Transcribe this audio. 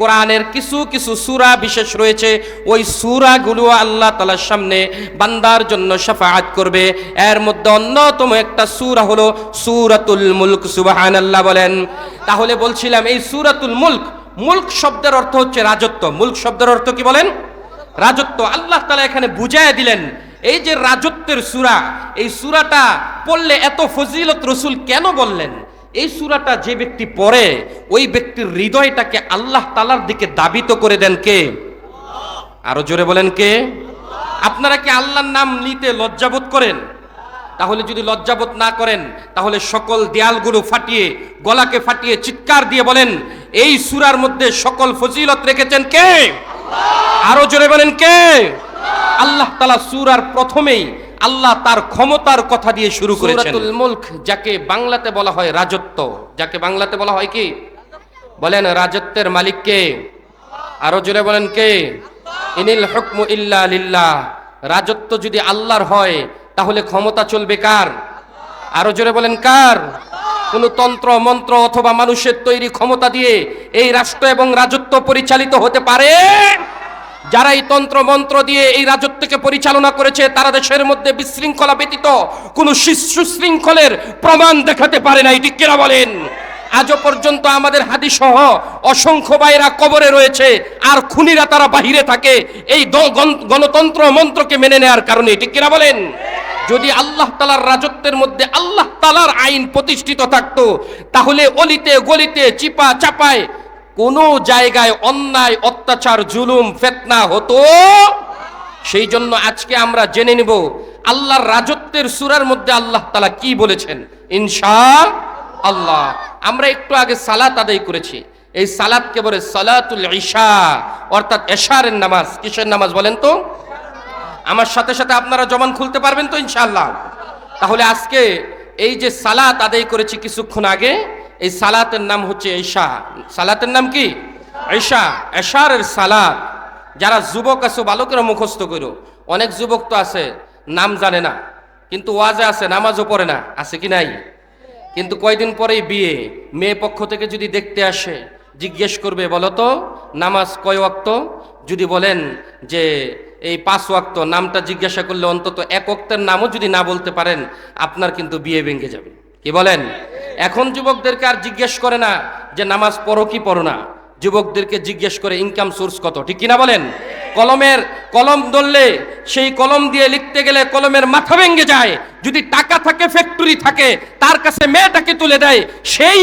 কোরআনের কিছু কিছু সূরা বিশেষ রয়েছে, ওই সূরাগুলো আল্লাহ তাআলার সামনে বান্দার জন্য শাফাআত করবে। এর মধ্যে অন্যতম একটা সূরা হলো সূরাতুল মুলক। সুবহানাল্লাহ বলেন। তাহলে বলছিলাম এই সূরাতুল মুলক, মুলক শব্দের অর্থ হচ্ছে রাজত্ব। মুলক শব্দের অর্থ কি বলেন? রাজত্ব। আল্লাহ তাআলা এখানে বুঝায় দিলেন এই যে রাজত্বের সূরা, এই সূরাটা পড়লে এত ফজিলত রাসূল কেন বললেন? এই সূরাটা যে ব্যক্তি পড়ে ওই ব্যক্তির হৃদয়টাকে আল্লাহ তাআলার দিকে দাবিত করে দেন কে? আরো জোরে বলেন কে? আপনারা কি আল্লাহর নাম নিতে লজ্জাবোধ করেন? তাহলে যদি লজ্জাবোধ না করেন তাহলে সকল দেয়ালগুলো ফাটিয়ে, গলাকে ফাটিয়ে চিৎকার দিয়ে বলেন এই সূরার মধ্যে সকল ফজিলত রেখেছেন কে? আরো জোরে বলেন কে? আল্লাহ তাআলা সূরার প্রথমেই আল্লাহ তার ক্ষমতার কথা দিয়ে শুরু করেছেন। সূরাতুল মুলক, যাকে বাংলাতে বলা হয় রাজত্ব, যাকে বাংলাতে বলা হয় কি? বলেন রাজত্বের মালিক কে? আরো জোরে বলেন কে? ইনিল হুকমু ইল্লা লিল্লাহ। রাজত্ব যদি আল্লাহর হয় তাহলে ক্ষমতা চলবে কার? আরো জোরে বলেন কার? কোন তন্ত্র মন্ত্র অথবা মানুষের তৈরি ক্ষমতা দিয়ে এই রাষ্ট্র এবং রাজত্ব পরিচালিত হতে পারে? যারা এই তন্ত্র মন্ত্র দিয়ে এই রাজত্বকে পরিচালনা করেছে তারা দেশের মধ্যে বিশৃঙ্খলা ব্যতীত কোন সুশৃঙ্খলের প্রমাণ দেখাতে পারে না। ঠিক কিনা বলেন? আজও পর্যন্ত আমাদের হাদিস সহ অসংখ্য ভাইরা কবরে রয়েছে আর খুনিরা তারা বাহিরে থাকে এই গণতন্ত্র মন্ত্রকে মেনে নেওয়ার কারণে। ঠিক কিনা বলেন? যদি আল্লাহ তাআলার রাজত্বের মধ্যে আল্লাহ তাআলার আইন প্রতিষ্ঠিত থাকতো তাহলে অলিতে গলিতে চিপা চাপায় কোন জায়গায় অন্যায় অত্যাচার জুলুম ফিতনা হতো। সেই জন্য আজকে আমরা জেনে নিব আল্লাহর রাজত্বের সূরার মধ্যে আল্লাহ তাআলা কি বলেছেন ইনশাআল্লাহ। আমরা একটু আগে সালাত আদায় করেছি, এই সালাতকে বলে সালাতুল ইশা, অর্থাৎ এশারের নামাজ। কিসের নামাজ বলেন তো? আমার সাথে সাথে আপনারা জবান খুলতে পারবেন তো ইনশাআল্লাহ? তাহলে আজকে এই যে সালাত আদায় করেছি কিছুক্ষণ আগে, এই সালাতের নাম হচ্ছে ইশা। সালাতের নাম কি? ইশা, এশারের সালাত। যারা যুবক আছে ভালো করে মুখস্থ করো। অনেক যুবক তো আছে নাম জানে না কিন্তু ওয়াজে আছে, নামাজও পড়ে না, আছে কি নাই? কিন্তু কয়দিন পরেই বিয়ে, মেয়ে পক্ষ থেকে যদি দেখতে আসে জিজ্ঞেস করবে বলো তো নামাজ কয় ওয়াক্ত? যদি বলেন যে এই 5 ওয়াক্ত, নামটা জিজ্ঞাসা করলে অন্তত 1 ওয়াক্তের নামও যদি না বলতে পারেন আপনার কিন্তু বিয়ে ভেঙে যাবে। কি বলেন? এখন যুবকদেরকে আর জিজ্ঞেস করে না যে নামাজ পড়ো কি পড়ো না, যুবকদেরকে জিজ্ঞেস করে ইনকাম সোর্স কত। ঠিক কিনা বলেন? কলম ধরলে সেই কলম দিয়ে লিখতে গেলে কলমের মাথা ভেঙে যায়। যদি টাকা থাকে, ফ্যাক্টরি থাকে, তার কাছে মেয়েটাকে তুলে দেয়, সেই